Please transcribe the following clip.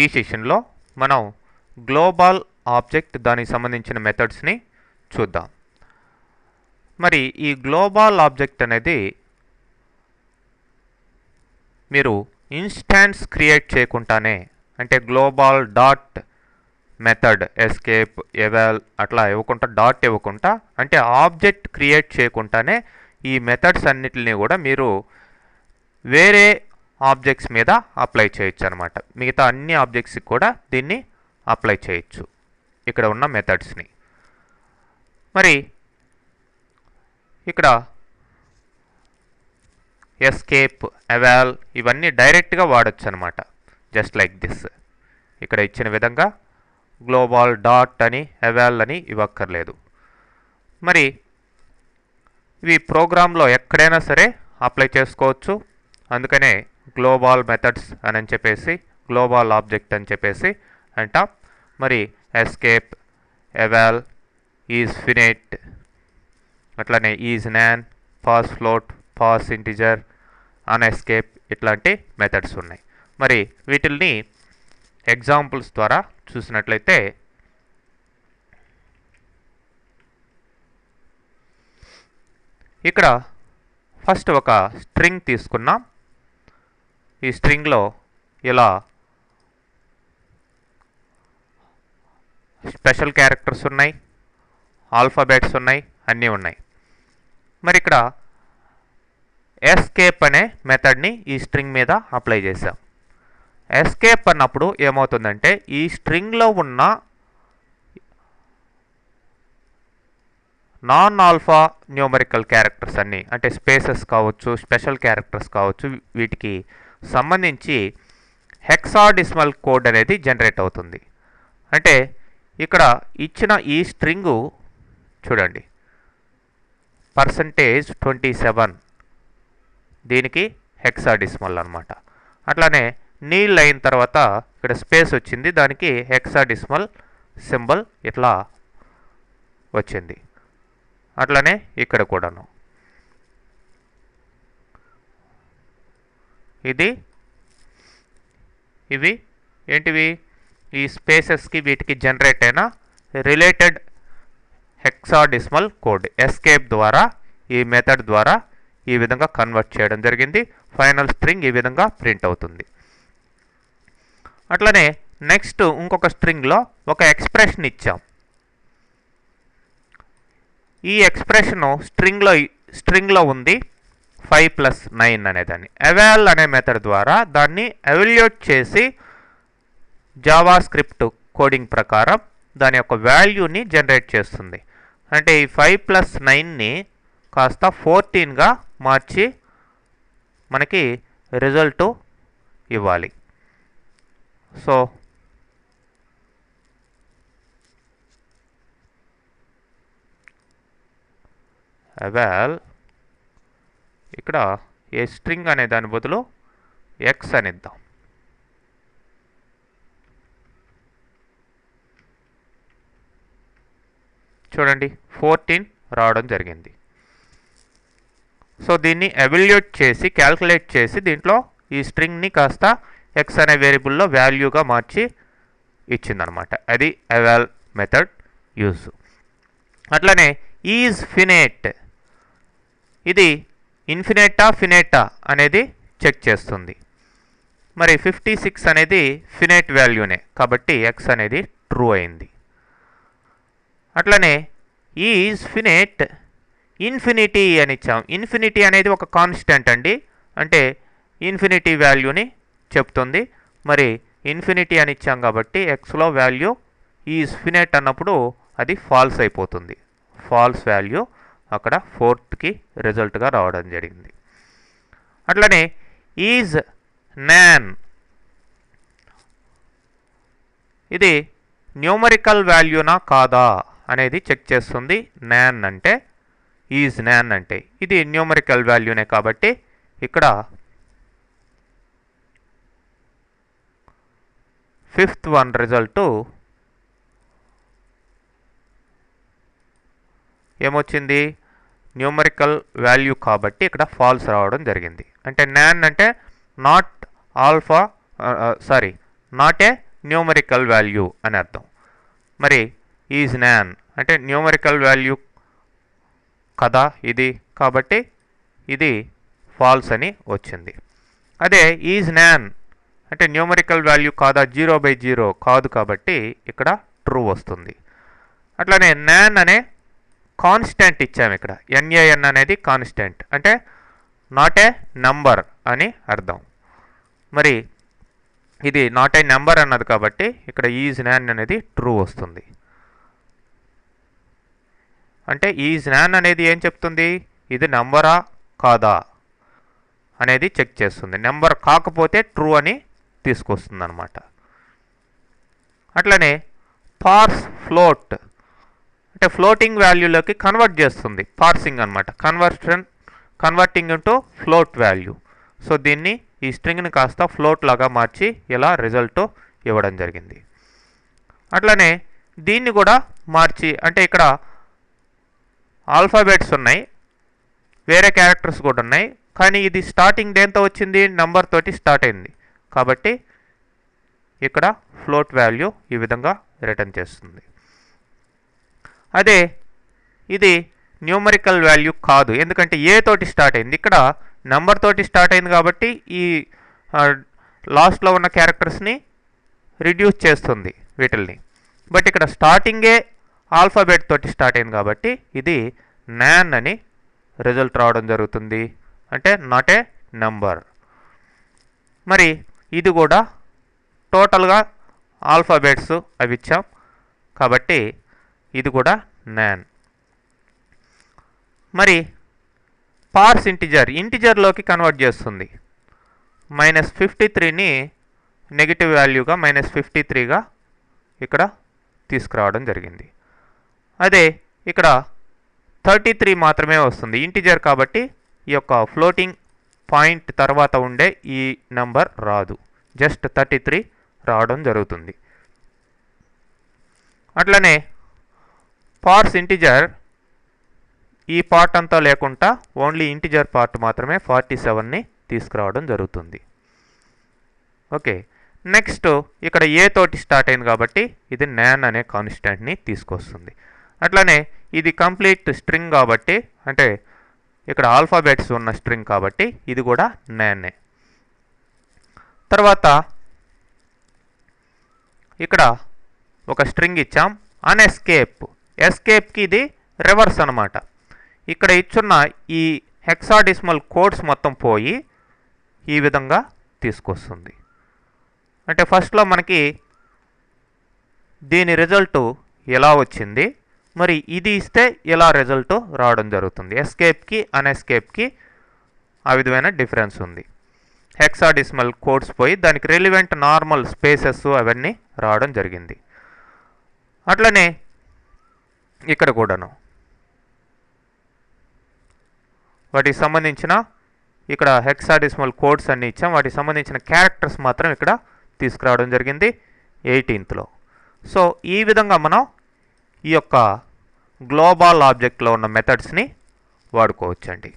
ఈ సెషన్లో మనం గ్లోబల్ ఆబ్జెక్ట్ దానికి సంబంధించిన మెథడ్స్ని చూద్దాం. మరి ఈ గ్లోబల్ ఆబ్జెక్ట్ అనేది మీరు ఇన్స్టాన్స్ క్రియేట్ చేయకుండానే, అంటే గ్లోబల్ డాట్ మెథడ్ ఎస్కేప్ ఎవాల్ అట్లా ఇవ్వకుండా, డాట్ ఇవ్వకుండా, అంటే ఆబ్జెక్ట్ క్రియేట్ చేయకుండానే ఈ మెథడ్స్ అన్నిటిని కూడా మీరు వేరే ఆబ్జెక్ట్స్ మీద అప్లై చేయొచ్చు అనమాట. మిగతా అన్ని ఆబ్జెక్ట్స్కి కూడా దీన్ని అప్లై చేయొచ్చు, ఇక్కడ ఉన్న మెథడ్స్ని. మరి ఇక్కడ ఎస్కేప్ ఎవాల్ ఇవన్నీ డైరెక్ట్గా వాడచ్చు అనమాట, జస్ట్ లైక్ దిస్. ఇక్కడ ఇచ్చిన విధంగా గ్లోబల్ డాట్ అని ఎవాల్ అని ఇవ్వక్కర్లేదు. మరి ఇవి ప్రోగ్రాంలో ఎక్కడైనా సరే అప్లై చేసుకోవచ్చు. అందుకనే గ్లోబల్ మెథడ్స్ అని చెప్పేసి, గ్లోబల్ ఆబ్జెక్ట్ అని చెప్పేసి అంటాం. మరి ఎస్కేప్ ఎవాల్ ఈజ్ ఫినిట్, అట్లానే is NaN, parse float, parse integer, unescape ఇట్లాంటి మెథడ్స్ ఉన్నాయి. మరి వీటిల్ని ఎగ్జాంపుల్స్ ద్వారా చూసినట్లయితే ఇక్కడ ఫస్ట్ ఒక స్ట్రింగ్ తీసుకున్నాం. ఈ స్ట్రింగ్లో ఇలా స్పెషల్ క్యారెక్టర్స్ ఉన్నాయి, ఆల్ఫాబెట్స్ ఉన్నాయి, అన్నీ ఉన్నాయి. మరి ఇక్కడ ఎస్కేప్ అనే మెథడ్ని ఈ స్ట్రింగ్ మీద అప్లై చేసాం. ఎస్కేప్ అన్నప్పుడు ఏమవుతుందంటే ఈ స్ట్రింగ్లో ఉన్న నాన్ ఆల్ఫా న్యూమరికల్ క్యారెక్టర్స్ అన్నీ, అంటే స్పేసెస్ కావచ్చు, స్పెషల్ క్యారెక్టర్స్ కావచ్చు, వీటికి సంబంధించి హెక్సాడెసిమల్ కోడ్ అనేది జనరేట్ అవుతుంది. అంటే ఇక్కడ ఇచ్చిన ఈ స్ట్రింగు చూడండి, %27 దీనికి హెక్సాడెసిమల్ అనమాట. అట్లానే నీల్ అయిన తర్వాత ఇక్కడ స్పేస్ వచ్చింది, దానికి హెక్సాడెసిమల్ సింబల్ ఇట్లా వచ్చింది. అట్లనే ఇక్కడ కూడాను ఇవి ఏంటివి, ఈ స్పేసెస్కి వీటికి జనరేట్ అయిన రిలేటెడ్ హెక్సాడెసిమల్ కోడ్ ఎస్కేప్ ద్వారా, ఈ మెథడ్ ద్వారా ఈ విధంగా కన్వర్ట్ చేయడం జరిగింది. ఫైనల్ స్ట్రింగ్ ఈ విధంగా ప్రింట్ అవుతుంది. అట్లనే నెక్స్ట్ ఇంకొక స్ట్రింగ్లో ఒక ఎక్స్ప్రెషన్ ఇచ్చాం. ఈ ఎక్స్ప్రెషను స్ట్రింగ్లో ఉంది 5+9 అనేదాన్ని. ఎవాల్ అనే మెథడ్ ద్వారా దాన్ని ఎవాల్యుయేట్ చేసి జావా స్క్రిప్ట్ కోడింగ్ ప్రకారం దాని యొక్క వాల్యూని జనరేట్ చేస్తుంది. అంటే ఈ 5+9ని కాస్త 14గా మార్చి మనకి రిజల్ట్ ఇవ్వాలి. సో ఎవాల్ ఇక్కడ ఏ స్ట్రింగ్ అనే దాని బదులు ఎక్స్ అని ఇద్దాం. చూడండి 14 రావడం జరిగింది. సో దీన్ని ఎవాల్యుయేట్ చేసి క్యాల్కులేట్ చేసి దీంట్లో ఈ స్ట్రింగ్ని కాస్త ఎక్స్ అనే వేరియబుల్లో వాల్యూగా మార్చి ఇచ్చిందనమాట. అది ఎవాల్ మెథడ్ యూజ్. అట్లనే ఈజ్ ఫినిట్, ఇది ఇన్ఫినిటా ఫినిటా అనేది చెక్ చేస్తుంది. మరి 56 అనేది ఫినిట్ వాల్యూనే కాబట్టి ఎక్స్ అనేది ట్రూ అయింది. అట్లనే ఈజ్ ఫినిట్ ఇన్ఫినిటీ అని ఇచ్చాం. ఇన్ఫినిటీ అనేది ఒక కాన్స్టెంట్ అండి, అంటే ఇన్ఫినిటీ వాల్యూని చెప్తుంది. మరి ఇన్ఫినిటీ అని ఇచ్చాం కాబట్టి ఎక్స్లో వాల్యూ ఈజ్ ఫినిట్ అన్నప్పుడు అది ఫాల్స్ అయిపోతుంది. ఫాల్స్ వాల్యూ అక్కడ 4కి రిజల్ట్గా రావడం జరిగింది. అట్లనే ఈజ్ నాన్, ఇది న్యూమరికల్ వాల్యూనా కాదా అనేది చెక్ చేస్తుంది. నాన్ అంటే, ఈజ్ నాన్ అంటే ఇది న్యూమరికల్ వాల్యూనే కాబట్టి ఇక్కడ 5th వన్ రిజల్ట్ ఏమొచ్చింది, న్యూమరికల్ వాల్యూ కాబట్టి ఇక్కడ ఫాల్స్ రావడం జరిగింది. అంటే నాన్ అంటే not alpha, not a numerical value అని అర్థం. మరి ఈజ్ నాన్ అంటే న్యూమరికల్ వాల్యూ కదా ఇది, కాబట్టి ఇది ఫాల్స్ అని వచ్చింది. అదే ఈజ్ నాన్ అంటే న్యూమరికల్ వాల్యూ కాదా, 0/0 కాదు, కాబట్టి ఇక్కడ ట్రూ వస్తుంది. అట్లానే నాన్ అనే కాన్స్టెంట్ ఇచ్చాము. ఇక్కడ NaN అనేది కాన్స్టెంట్ అంటే నాట్ ఏ నంబర్ అని అర్థం. మరి ఇది నాట్ ఏ నెంబర్ అన్నది కాబట్టి ఇక్కడ ఈజ్ నాన్ అనేది ట్రూ వస్తుంది. అంటే ఈజ్ నాన్ అనేది ఏం చెప్తుంది, ఇది నెంబరా కాదా అనేది చెక్ చేస్తుంది. నెంబర్ కాకపోతే ట్రూ అని తీసుకొస్తుంది అన్నమాట. అట్లనే పార్స్ ఫ్లోట్ అంటే ఫ్లోటింగ్ వాల్యూలోకి కన్వర్ట్ చేస్తుంది. పార్సింగ్ అనమాట, converting into float value. So దీన్ని ఈ స్ట్రింగ్ని కాస్త ఫ్లోట్ లాగా మార్చి ఇలా రిజల్ట్ ఇవ్వడం జరిగింది. అట్లనే దీన్ని కూడా మార్చి అంటే ఇక్కడ ఆల్ఫాబెట్స్ ఉన్నాయి, వేరే క్యారెక్టర్స్ కూడా ఉన్నాయి, కానీ ఇది స్టార్టింగ్ దేంతో వచ్చింది, నెంబర్ తోటి స్టార్ట్ అయింది, కాబట్టి ఇక్కడ ఫ్లోట్ వాల్యూ ఈ విధంగా రిటర్న్ చేస్తుంది. అదే ఇది న్యూమరికల్ వాల్యూ కాదు, ఎందుకంటే ఏ తోటి స్టార్ట్ అయింది, ఇక్కడ నెంబర్ తోటి స్టార్ట్ అయింది కాబట్టి ఈ లాస్ట్లో ఉన్న క్యారెక్టర్స్ని రిడ్యూస్ చేస్తుంది వీటిల్ని. బట్ ఇక్కడ స్టార్టింగే ఆల్ఫాబెట్ తోటి స్టార్ట్ అయింది కాబట్టి ఇది నాన్ అని రిజల్ట్ రావడం జరుగుతుంది, అంటే నాట్ ఏ నెంబర్. మరి ఇది కూడా టోటల్గా ఆల్ఫాబెట్స్ అవి ఇచ్చాం కాబట్టి ఇది కూడా నాన్. మరి పార్స్ ఇంటిజర్లోకి కన్వర్ట్ చేస్తుంది. -53ని నెగిటివ్ వాల్యూగా -53గా ఇక్కడ తీసుకురావడం జరిగింది. అదే ఇక్కడ 33 మాత్రమే వస్తుంది, ఇంటిజర్ కాబట్టి ఈ యొక్క ఫ్లోటింగ్ పాయింట్ తర్వాత ఉండే ఈ నెంబర్ రాదు, జస్ట్ 33 రావడం జరుగుతుంది. అట్లనే పార్స్ ఇంటిజర్ ఈ పార్ట్ అంతా లేకుండా ఓన్లీ ఇంటిజర్ పార్ట్ మాత్రమే 47ని తీసుకురావడం జరుగుతుంది. ఓకే, నెక్స్ట్ ఇక్కడ ఏ తోటి స్టార్ట్ అయింది కాబట్టి ఇది నాన్ అనే కాన్స్టెంట్ని తీసుకొస్తుంది. అట్లనే ఇది కంప్లీట్ స్ట్రింగ్ కాబట్టి అంటే ఇక్కడ ఆల్ఫాబెట్స్ ఉన్న స్ట్రింగ్ కాబట్టి ఇది కూడా నాన్నే. తర్వాత ఇక్కడ ఒక స్ట్రింగ్ ఇచ్చాం అన్ఎస్కేప్. ఎస్కేప్కి ఇది రివర్స్ అనమాట. ఇక్కడ ఇచ్చున్న ఈ హెక్సాడెసిమల్ కోడ్స్ మొత్తం పోయి ఈ విధంగా తీసుకొస్తుంది. అంటే ఫస్ట్లో మనకి దీని రిజల్ట్ ఎలా వచ్చింది, మరి ఇది ఇస్తే ఎలా రిజల్ట్ రావడం జరుగుతుంది. ఎస్కేప్కి అన్ఎస్కేప్కి ఆ విధమైన డిఫరెన్స్ ఉంది. హెక్సాడెసిమల్ కోడ్స్ పోయి దానికి రిలివెంట్ నార్మల్ స్పేసెస్ అవన్నీ రావడం జరిగింది. అట్లనే ఇక్కడ కూడాను వాటికి సంబంధించిన ఇక్కడ హెక్సాడెసిమల్ కోడ్స్ అన్నీ ఇచ్చాం, వాటికి సంబంధించిన క్యారెక్టర్స్ మాత్రం ఇక్కడ తీసుకురావడం జరిగింది 18లో. సో ఈ విధంగా మనం ఈ యొక్క గ్లోబల్ ఆబ్జెక్ట్లో ఉన్న మెథడ్స్ని వాడుకోవచ్చండి.